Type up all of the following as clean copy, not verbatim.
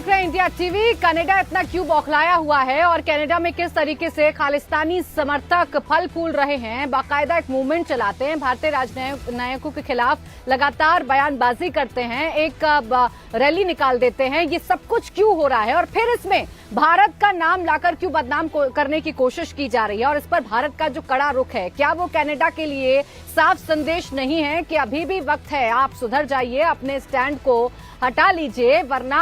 देख रहे हैं इंडिया टीवी। कनाडा इतना क्यों बौखलाया हुआ है और कनाडा में किस तरीके से खालिस्तानी समर्थक फल फूल रहे हैं, बाकायदा एक मूवमेंट चलाते हैं, भारतीय राजनयिकों के खिलाफ लगातार बयानबाजी करते हैं, एक रैली निकाल देते हैं। ये सब कुछ क्यों हो रहा है और फिर इसमें भारत का नाम लाकर क्यों बदनाम करने की कोशिश की जा रही है और इस पर भारत का जो कड़ा रुख है, क्या वो कनाडा के लिए साफ संदेश नहीं है कि अभी भी वक्त है, आप सुधर जाइए, अपने स्टैंड को हटा लीजिए, वरना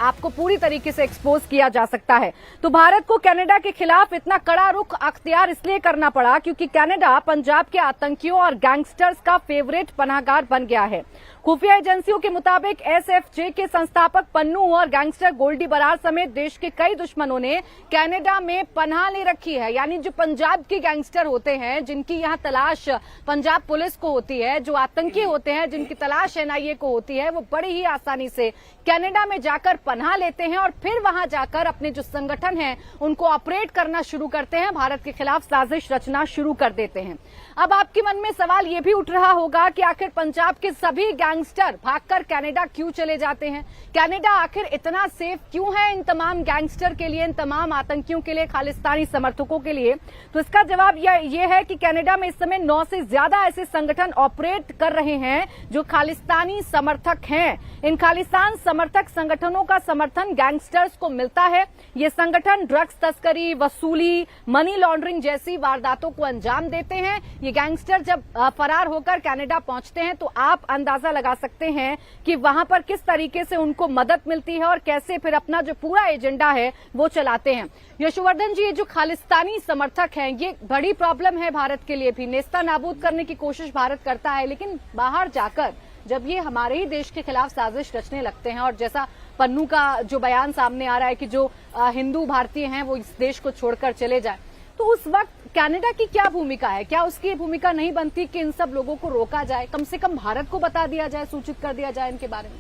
आपको पूरी तरीके से एक्सपोज किया जा सकता है। तो भारत को कनाडा के खिलाफ इतना कड़ा रुख अख्तियार इसलिए करना पड़ा क्योंकि कनाडा पंजाब के आतंकियों और गैंगस्टर्स का फेवरेट पनाहगार बन गया है। खुफिया एजेंसियों के मुताबिक एसएफजे के संस्थापक पन्नू और गैंगस्टर गोल्डी बरार समेत देश के कई दुश्मनों ने कनाडा में पनाह ले रखी है। यानी जो पंजाब के गैंगस्टर होते हैं, जिनकी यहां तलाश पंजाब पुलिस को होती है, जो आतंकी होते हैं जिनकी तलाश एनआईए को होती है, वो बड़ी ही आसानी से कनाडा में जाकर पनाह लेते हैं और फिर वहां जाकर अपने जो संगठन है उनको ऑपरेट करना शुरू करते हैं, भारत के खिलाफ साजिश रचना शुरू कर देते हैं। अब आपके मन में सवाल ये भी उठ रहा होगा कि आखिर पंजाब के सभी गैंगस्टर भागकर कनाडा क्यों चले जाते हैं? कनाडा आखिर इतना सेफ क्यों है इन तमाम गैंगस्टर के लिए, इन तमाम आतंकियों के लिए, खालिस्तानी समर्थकों के लिए? तो इसका जवाब ये है कि कनाडा में इस समय 9 से ज्यादा ऐसे संगठन ऑपरेट कर रहे हैं जो खालिस्तानी समर्थक हैं। इन खालिस्तान समर्थक संगठनों का समर्थन गैंगस्टर्स को मिलता है। ये संगठन ड्रग्स तस्करी, वसूली, मनी लॉन्ड्रिंग जैसी वारदातों को अंजाम देते हैं। ये गैंगस्टर जब फरार होकर कनाडा पहुंचते हैं तो आप अंदाजा लगा सकते हैं कि वहां पर किस तरीके से उनको मदद मिलती है और कैसे फिर अपना जो पूरा एजेंडा है वो चलाते हैं। यशवर्धन जी, ये जो खालिस्तानी समर्थक हैं, ये बड़ी प्रॉब्लम है भारत के लिए भी। नेस्ता नाबूद करने की कोशिश भारत करता है, लेकिन बाहर जाकर जब ये हमारे ही देश के खिलाफ साजिश रचने लगते हैं और जैसा पन्नू का जो बयान सामने आ रहा है कि जो हिंदू भारतीय हैं वो इस देश को छोड़कर चले जाए, तो उस वक्त कनाडा की क्या भूमिका है? क्या उसकी भूमिका नहीं बनती कि इन सब लोगों को रोका जाए, कम से कम भारत को बता दिया जाए, सूचित कर दिया जाए इनके बारे में?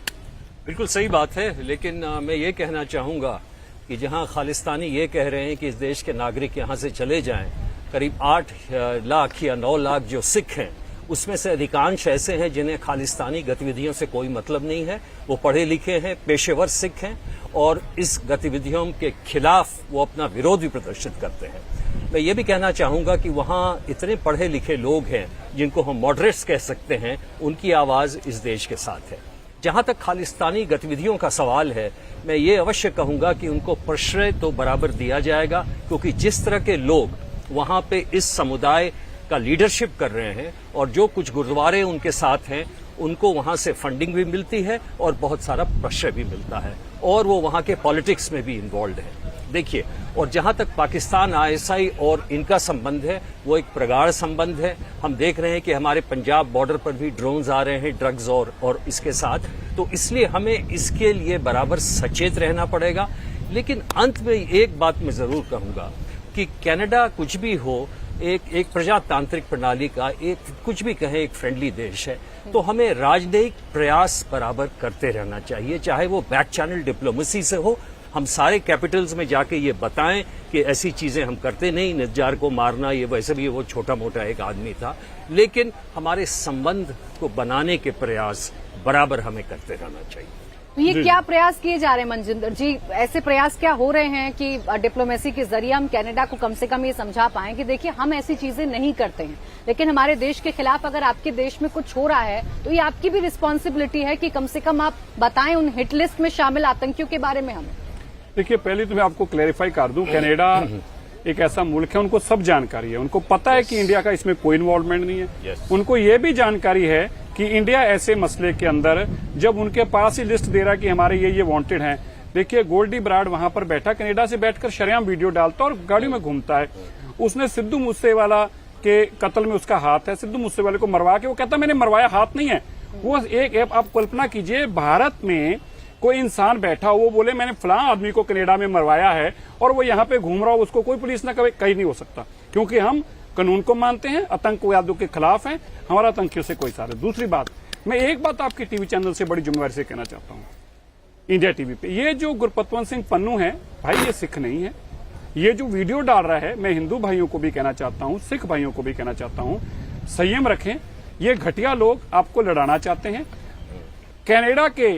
बिल्कुल सही बात है, लेकिन मैं ये कहना चाहूंगा कि जहां खालिस्तानी ये कह रहे हैं कि इस देश के नागरिक यहां से चले जाएं, करीब 8 लाख या 9 लाख जो सिख हैं, उसमें से अधिकांश ऐसे हैं जिन्हें खालिस्तानी गतिविधियों से कोई मतलब नहीं है। वो पढ़े लिखे हैं, पेशेवर सिख हैं और इस गतिविधियों के खिलाफ वो अपना विरोध भी प्रदर्शित करते हैं। मैं ये भी कहना चाहूंगा कि वहां इतने पढ़े लिखे लोग हैं जिनको हम मॉडरेट्स कह सकते हैं, उनकी आवाज इस देश के साथ है। जहां तक खालिस्तानी गतिविधियों का सवाल है, मैं ये अवश्य कहूंगा कि उनको प्रश्रय तो बराबर दिया जाएगा, क्योंकि जिस तरह के लोग वहां पे इस समुदाय का लीडरशिप कर रहे हैं और जो कुछ गुरुद्वारे उनके साथ हैं, उनको वहां से फंडिंग भी मिलती है और बहुत सारा प्रश्रय भी मिलता है और वो वहां के पॉलिटिक्स में भी इन्वॉल्व है। देखिए, और जहां तक पाकिस्तान आईएसआई और इनका संबंध है, वो एक प्रगाढ़ संबंध है। हम देख रहे हैं कि हमारे पंजाब बॉर्डर पर भी ड्रोन्स आ रहे हैं ड्रग्स और इसके साथ, तो इसलिए हमें इसके लिए बराबर सचेत रहना पड़ेगा। लेकिन अंत में एक बात मैं जरूर कहूंगा कि कनाडा कुछ भी हो, एक प्रजातांत्रिक प्रणाली का, एक कुछ भी कहें, एक फ्रेंडली देश है, तो हमें राजनयिक प्रयास बराबर करते रहना चाहिए, चाहे वो बैक चैनल डिप्लोमेसी से हो। हम सारे कैपिटल्स में जाके ये बताएं कि ऐसी चीजें हम करते नहीं, निज्जार को मारना, ये वैसे भी वो छोटा मोटा एक आदमी था, लेकिन हमारे संबंध को बनाने के प्रयास बराबर हमें करते रहना चाहिए। तो ये क्या प्रयास किए जा रहे हैं मनजिंदर जी? ऐसे प्रयास क्या हो रहे हैं कि डिप्लोमेसी के जरिए हम कनाडा को कम से कम ये समझा पाएं कि देखिए, हम ऐसी चीजें नहीं करते हैं, लेकिन हमारे देश के खिलाफ अगर आपके देश में कुछ हो रहा है तो ये आपकी भी रिस्पॉन्सिबिलिटी है कि कम से कम आप बताएं उन हिट लिस्ट में शामिल आतंकियों के बारे में हमें। देखिए, पहले तो मैं आपको क्लैरिफाई कर दूं, कनाडा एक ऐसा मुल्क है, उनको सब जानकारी है, उनको पता है कि इंडिया का इसमें कोई इन्वॉल्वमेंट नहीं है। उनको ये भी जानकारी है कि इंडिया ऐसे मसले के अंदर जब उनके पास ही लिस्ट दे रहा कि हमारे ये वांटेड हैं। देखिए, गोल्डी बराड़ वहां पर बैठा, कनाडा से बैठकर शरेआम वीडियो डालता और गाड़ी में घूमता है। उसने सिद्धू मूसेवाला के कत्ल में उसका हाथ है, सिद्धू मूसेवाले को मरवा के वो कहता मैंने मरवाया, हाथ नहीं है वो। एक आप कल्पना कीजिए, भारत में कोई इंसान बैठा हो, वो बोले मैंने फलां आदमी को कनाडा में मरवाया है और वो यहाँ पे घूम रहा हो, उसको कोई पुलिस ना कहीं नहीं हो सकता, क्योंकि हम कानून को मानते हैं, आतंकवादियों के खिलाफ हैं, हमारा आतंकियों से कोई सारे। दूसरी बात, मैं एक बात आपके टीवी चैनल से बड़ी जिम्मेवारी से कहना चाहता हूँ, इंडिया टीवी पे, ये जो गुरपतवंत सिंह पन्नू है भाई, ये सिख नहीं है। ये जो वीडियो डाल रहा है, मैं हिंदू भाइयों को भी कहना चाहता हूँ, सिख भाइयों को भी कहना चाहता हूँ, संयम रखें। ये घटिया लोग आपको लड़ाना चाहते हैं। कनाडा के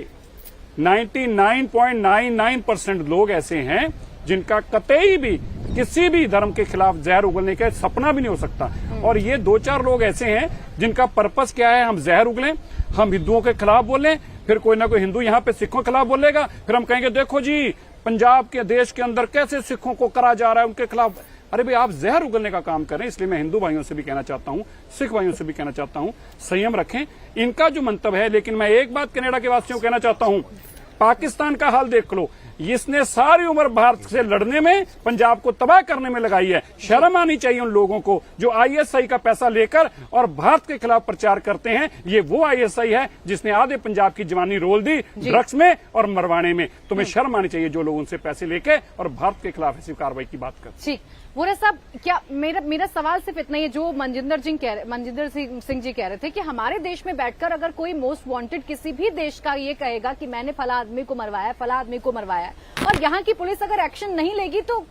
99.99% लोग ऐसे हैं जिनका कतई भी किसी भी धर्म के खिलाफ जहर उगलने का सपना भी नहीं हो सकता। और ये 2-4 लोग ऐसे हैं जिनका पर्पस क्या है, हम जहर उगलें, हम हिंदुओं के खिलाफ बोलें, फिर कोई ना कोई हिंदू यहाँ पे सिखों के खिलाफ बोलेगा, फिर हम कहेंगे देखो जी पंजाब के देश के अंदर कैसे सिखों को करा जा रहा है, उनके खिलाफ। अरे भाई आप जहर उगलने का काम करें। इसलिए मैं हिंदू भाइयों से भी कहना चाहता हूं, सिख भाइयों से भी कहना चाहता हूं, संयम रखें इनका जो मंतव्य है। लेकिन मैं एक बात कनाडा के वासियों को कहना चाहता हूं, पाकिस्तान का हाल देख लो, इसने सारी उम्र भारत से लड़ने में, पंजाब को तबाह करने में लगाई है। शर्म आनी चाहिए उन लोगों को जो आईएसआई का पैसा लेकर और भारत के खिलाफ प्रचार करते हैं। ये वो आईएसआई है जिसने आधे पंजाब की जवानी रोल दी ड्रग्स में और मरवाने में। तुम्हें शर्म आनी चाहिए जो लोग उनसे पैसे लेके और भारत के खिलाफ ऐसी कार्रवाई की बात करते हैं। वोरा साहब, क्या मेरा सवाल सिर्फ इतना ही है, जो मनजिंदर सिंह जी कह रहे थे कि हमारे देश में बैठकर अगर कोई मोस्ट वांटेड किसी भी देश का ये कहेगा कि मैंने फला आदमी को मरवाया, फला आदमी को मरवाया, और यहाँ की पुलिस अगर एक्शन नहीं लेगी तो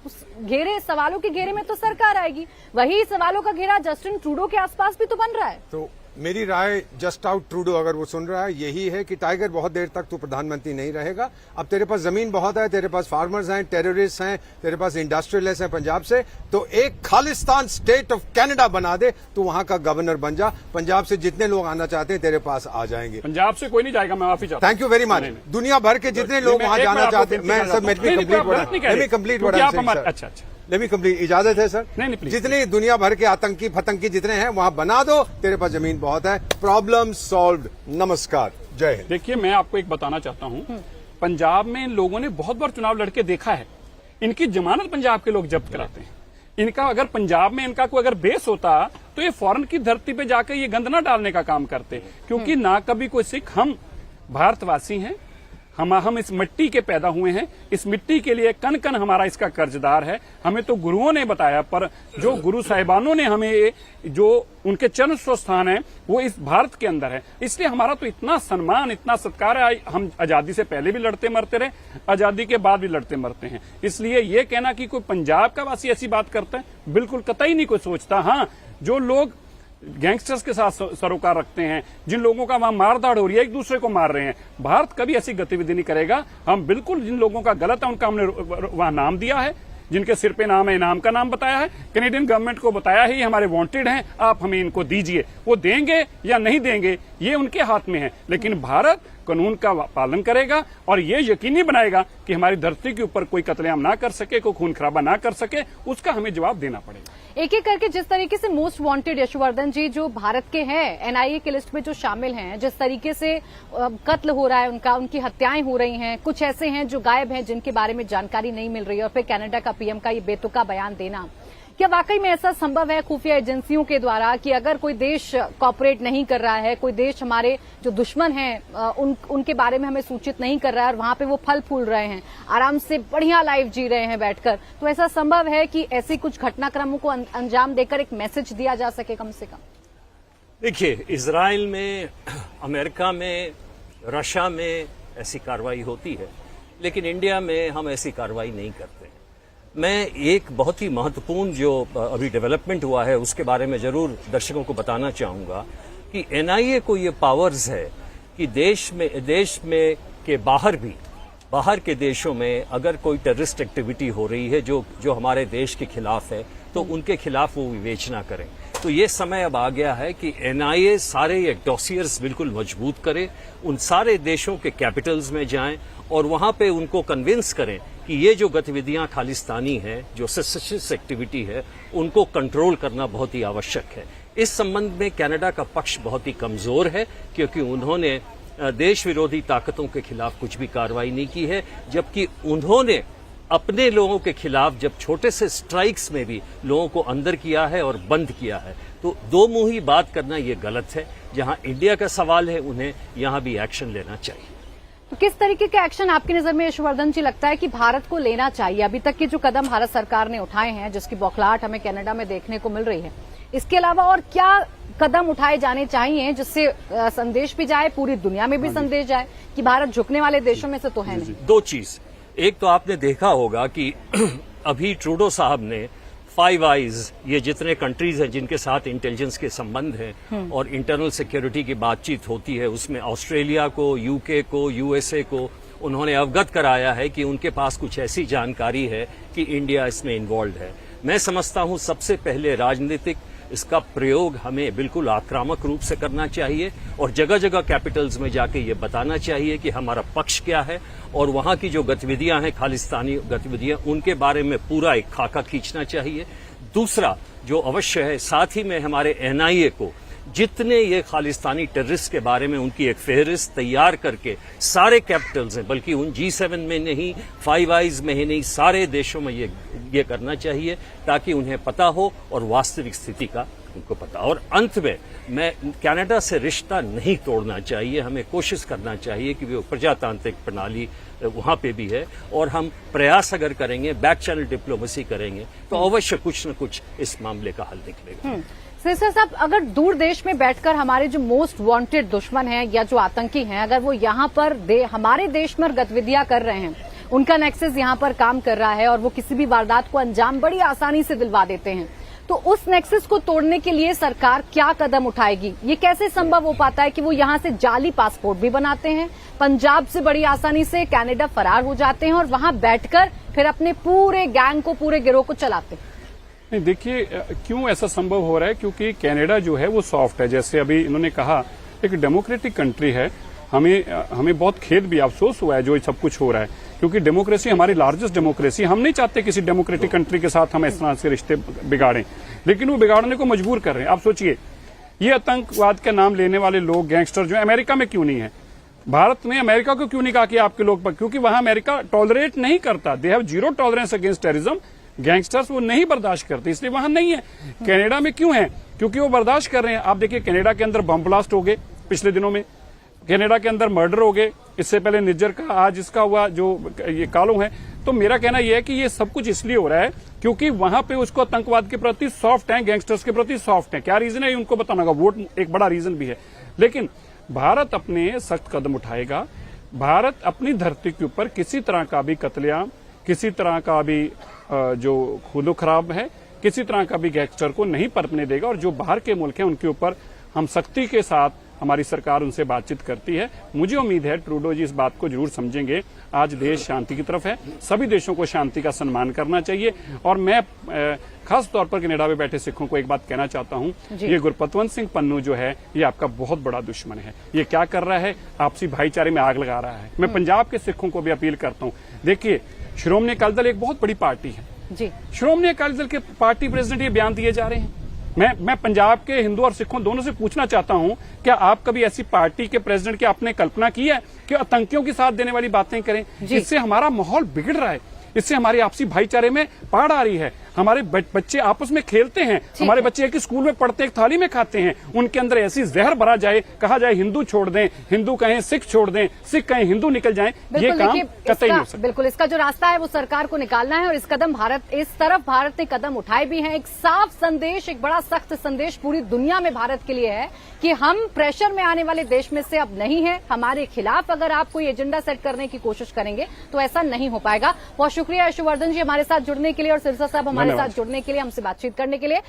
सवालों के घेरे में तो सरकार आएगी। वही सवालों का घेरा जस्टिन ट्रूडो के आसपास भी तो बन रहा है। तो मेरी राय जस्ट आउट ट्रूडो अगर वो सुन रहा है यही है कि टाइगर बहुत देर तक तू प्रधानमंत्री नहीं रहेगा। अब तेरे पास जमीन बहुत है, तेरे पास फार्मर्स हैं, टेररिस्ट हैं, तेरे पास इंडस्ट्रियलिस्ट हैं पंजाब से, तो एक खालिस्तान स्टेट ऑफ कनाडा बना दे, तू वहां का गवर्नर बन जा। पंजाब से जितने लोग आना चाहते हैं तेरे पास आ जाएंगे। पंजाब से कोई नहीं जाएगा, मैं माफी चाहता हूं। Thank you very much. दुनिया भर के जितने लोग वहां जाना चाहते हैं, मैं सब लेट मी कंप्लीट इजाजत है सर। नहीं, जितने दुनिया भर के आतंकी फतंकी जितने हैं वहां बना दो, तेरे पास जमीन बहुत है, प्रॉब्लम सॉल्व्ड। नमस्कार, जय हिंद। देखिए मैं आपको एक बताना चाहता हूं, पंजाब में इन लोगों ने बहुत बार चुनाव लड़के देखा है। इनकी जमानत पंजाब के लोग जब्त कराते हैं। इनका अगर पंजाब में इनका कोई अगर बेस होता तो ये फॉरेन की धरती पे जाकर ये गंद न डालने का काम करते, क्योंकि ना कभी कोई सिख, हम भारतवासी हैं, हम इस मिट्टी के पैदा हुए हैं, इस मिट्टी के लिए कन कन हमारा इसका कर्जदार है। हमें तो गुरुओं ने बताया, पर जो गुरु साहिबानों ने हमें, जो उनके चरण स्थान है वो इस भारत के अंदर है। इसलिए हमारा तो इतना सम्मान, इतना सत्कार है। हम आजादी से पहले भी लड़ते मरते रहे, आजादी के बाद भी लड़ते मरते हैं। इसलिए ये कहना कि कोई पंजाब का वासी ऐसी बात करता है, बिल्कुल कतई नहीं कोई सोचता। हाँ, जो लोग गैंगस्टर्स के साथ सरोकार रखते हैं, जिन लोगों का वहां मारधाड़ हो रही है, एक दूसरे को मार रहे हैं, भारत कभी ऐसी गतिविधि नहीं करेगा। हम बिल्कुल जिन लोगों का गलत है उनका हमने वहां नाम दिया है, जिनके सिर पे नाम है, इनाम का नाम बताया है, कैनेडियन गवर्नमेंट को बताया है ये हमारे वांटेड हैं, आप हमें इनको दीजिए। वो देंगे या नहीं देंगे ये उनके हाथ में है, लेकिन भारत कानून का पालन करेगा और ये यकीनी बनाएगा कि हमारी धरती के ऊपर कोई कत्लेआम ना कर सके, कोई खून खराबा ना कर सके, उसका हमें जवाब देना पड़ेगा। एक एक करके जिस तरीके से मोस्ट वांटेड यशवर्धन जी जो भारत के हैं, एनआईए की लिस्ट में जो शामिल हैं, जिस तरीके से कत्ल हो रहा है उनकी हत्याएं हो रही हैं, कुछ ऐसे हैं जो गायब हैं जिनके बारे में जानकारी नहीं मिल रही है, और फिर कनाडा का पीएम का ये बेतुका बयान देना, क्या वाकई में ऐसा संभव है खुफिया एजेंसियों के द्वारा कि अगर कोई देश कॉपरेट नहीं कर रहा है, कोई देश हमारे जो दुश्मन हैं उनके बारे में हमें सूचित नहीं कर रहा है, और वहां पे वो फल फूल रहे हैं, आराम से बढ़िया लाइफ जी रहे हैं बैठकर, तो ऐसा संभव है कि ऐसी कुछ घटनाक्रमों को अंजाम देकर एक मैसेज दिया जा सके कम से कम? देखिए, इजराइल में, अमेरिका में, रशिया में ऐसी कार्रवाई होती है, लेकिन इंडिया में हम ऐसी कार्रवाई नहीं करते। मैं एक बहुत ही महत्वपूर्ण जो अभी डेवलपमेंट हुआ है उसके बारे में जरूर दर्शकों को बताना चाहूंगा कि एनआईए को ये पावर्स है कि देश में के बाहर भी, बाहर के देशों में अगर कोई टेररिस्ट एक्टिविटी हो रही है जो हमारे देश के खिलाफ है, तो उनके खिलाफ वो विवेचना करें। तो ये समय अब आ गया है कि एनआईए सारे ये डॉसियर्स बिल्कुल मजबूत करे, उन सारे देशों के कैपिटल्स में जाएं और वहां पे उनको कन्विंस करें कि ये जो गतिविधियां खालिस्तानी हैं, जो सेसेसिस्ट एक्टिविटी है, उनको कंट्रोल करना बहुत ही आवश्यक है। इस संबंध में कनाडा का पक्ष बहुत ही कमजोर है, क्योंकि उन्होंने देश विरोधी ताकतों के खिलाफ कुछ भी कार्रवाई नहीं की है, जबकि उन्होंने अपने लोगों के खिलाफ जब छोटे से स्ट्राइक्स में भी लोगों को अंदर किया है और बंद किया है। तो दो मुंही बात करना ये गलत है। जहां इंडिया का सवाल है, उन्हें यहां भी एक्शन लेना चाहिए। तो किस तरीके का एक्शन आपकी नजर में यशवर्धन जी लगता है कि भारत को लेना चाहिए? अभी तक के जो कदम भारत सरकार ने उठाए हैं, जिसकी बौखलाहट हमें कनाडा में देखने को मिल रही है, इसके अलावा और क्या कदम उठाए जाने चाहिए जिससे संदेश भी जाए, पूरी दुनिया में भी संदेश जाए कि भारत झुकने वाले देशों में से तो है नहीं? दो चीज, एक तो आपने देखा होगा कि अभी ट्रूडो साहब ने फाइव आइज, ये जितने कंट्रीज हैं जिनके साथ इंटेलिजेंस के संबंध हैं और इंटरनल सिक्योरिटी की बातचीत होती है, उसमें ऑस्ट्रेलिया को, यूके को, यूएसए को उन्होंने अवगत कराया है कि उनके पास कुछ ऐसी जानकारी है कि इंडिया इसमें इन्वॉल्व है। मैं समझता हूं सबसे पहले राजनीतिक इसका प्रयोग हमें बिल्कुल आक्रामक रूप से करना चाहिए और जगह जगह कैपिटल्स में जाके ये बताना चाहिए कि हमारा पक्ष क्या है और वहां की जो गतिविधियां हैं, खालिस्तानी गतिविधियां, उनके बारे में पूरा एक खाका खींचना चाहिए। दूसरा जो अवश्य है, साथ ही में हमारे एनआईए को जितने ये खालिस्तानी टेररिस्ट के बारे में उनकी एक फहरिस्त तैयार करके सारे कैपिटल्स हैं, बल्कि उन G7 में नहीं, फाइव आइज में ही नहीं, सारे देशों में ये करना चाहिए ताकि उन्हें पता हो और वास्तविक स्थिति का उनको पता। और अंत में मैं कनाडा से रिश्ता नहीं तोड़ना चाहिए, हमें कोशिश करना चाहिए कि वो प्रजातांत्रिक प्रणाली वहां पे भी है और हम प्रयास अगर करेंगे, बैक चैनल डिप्लोमेसी करेंगे तो अवश्य कुछ न कुछ इस मामले का हल निकलेगा। सिरसा साहब, अगर दूर देश में बैठकर हमारे जो मोस्ट वांटेड दुश्मन हैं या जो आतंकी हैं, अगर वो यहाँ पर हमारे देश में गतिविधियां कर रहे हैं, उनका नेक्सस यहाँ पर काम कर रहा है और वो किसी भी वारदात को अंजाम बड़ी आसानी से दिलवा देते हैं, तो उस नेक्सस को तोड़ने के लिए सरकार क्या कदम उठाएगी? ये कैसे संभव हो पाता है कि वो यहाँ से जाली पासपोर्ट भी बनाते हैं, पंजाब से बड़ी आसानी से कनाडा फरार हो जाते हैं और वहां बैठकर फिर अपने पूरे गैंग को, पूरे गिरोह को चलाते हैं? नहीं, देखिए क्यों ऐसा संभव हो रहा है, क्योंकि कनाडा जो है वो सॉफ्ट है। जैसे अभी इन्होंने कहा, एक डेमोक्रेटिक कंट्री है, हमें बहुत खेद भी, अफसोस हुआ है जो सब कुछ हो रहा है, क्योंकि डेमोक्रेसी हमारी लार्जेस्ट डेमोक्रेसी। हम नहीं चाहते किसी डेमोक्रेटिक कंट्री के साथ हम इस तरह से रिश्ते बिगाड़ें, लेकिन वो बिगाड़ने को मजबूर कर रहे हैं। आप सोचिए, ये आतंकवाद का नाम लेने वाले लोग, गैंगस्टर जो अमेरिका में क्यों नहीं है? भारत ने अमेरिका को क्यों नहीं कहा कि आपके लोग पर? क्योंकि वहां अमेरिका टॉलरेट नहीं करता, they have zero tolerance against terrorism. Gangsters वो नहीं बर्दाश्त करते, इसलिए वहां नहीं है। कनाडा में क्यों है? क्योंकि वो बर्दाश्त कर रहे हैं। आप देखिए, कनाडा के अंदर बम ब्लास्ट हो गए पिछले दिनों में, कनाडा के अंदर मर्डर हो गए, इससे पहले निज्जर का, आज इसका हुआ जो ये कालों है। तो मेरा कहना यह है कि ये सब कुछ इसलिए हो रहा है क्योंकि वहां पे उसको आतंकवाद के प्रति सॉफ्ट है, गैंगस्टर्स के प्रति सॉफ्ट है। क्या रीजन है उनको बताना होगा, वोट एक बड़ा रीजन भी है। लेकिन भारत अपने सख्त कदम उठाएगा। भारत अपनी धरती के ऊपर किसी तरह का भी कत्लेआम, किसी तरह का भी जो खूनो खराब है, किसी तरह का भी गैंगस्टर को नहीं पनपने देगा। और जो बाहर के मुल्क हैं उनके ऊपर हम सख्ती के साथ, हमारी सरकार उनसे बातचीत करती है। मुझे उम्मीद है ट्रूडो जी इस बात को जरूर समझेंगे। आज देश शांति की तरफ है, सभी देशों को शांति का सम्मान करना चाहिए। और मैं खास तौर पर कनाडा में बैठे सिखों को एक बात कहना चाहता हूं, ये गुरपतवंत सिंह पन्नू जो है, ये आपका बहुत बड़ा दुश्मन है। ये क्या कर रहा है? आपसी भाईचारे में आग लगा रहा है। मैं पंजाब के सिखों को भी अपील करता हूं, देखिए, श्रोमणी अकाली दल एक बहुत बड़ी पार्टी है जी। श्रोमणी अकाली दल के पार्टी प्रेसिडेंट ये बयान दिए जा रहे हैं। मैं पंजाब के हिंदू और सिखों दोनों से पूछना चाहता हूं, क्या आप कभी ऐसी पार्टी के प्रेसिडेंट की आपने कल्पना की है कि आतंकियों के साथ देने वाली बातें करें? इससे हमारा माहौल बिगड़ रहा है, इससे हमारे आपसी भाईचारे में पाड़ आ रही है। हमारे बच्चे आपस में खेलते हैं, हमारे बच्चे एक स्कूल में पढ़ते, एक थाली में खाते हैं, उनके अंदर ऐसी जहर भरा जाए, कहा जाए हिंदू छोड़ दें, हिंदू कहें सिख छोड़ दें, सिख कहें हिंदू निकल जाएं, ये काम कतई नहीं हो सकता। बिल्कुल, इसका जो रास्ता है वो सरकार को निकालना है और इस तरफ भारत ने कदम उठाए भी हैं। एक साफ संदेश, एक बड़ा सख्त संदेश पूरी दुनिया में भारत के लिए है कि हम प्रेशर में आने वाले देश में से अब नहीं है। हमारे खिलाफ अगर आप कोई एजेंडा सेट करने की कोशिश करेंगे तो ऐसा नहीं हो पाएगा। बहुत शुक्रिया यशवर्धन जी हमारे साथ जुड़ने के लिए और सिरसा साहब हमारे साथ जुड़ने के लिए, हमसे बातचीत करने के लिए।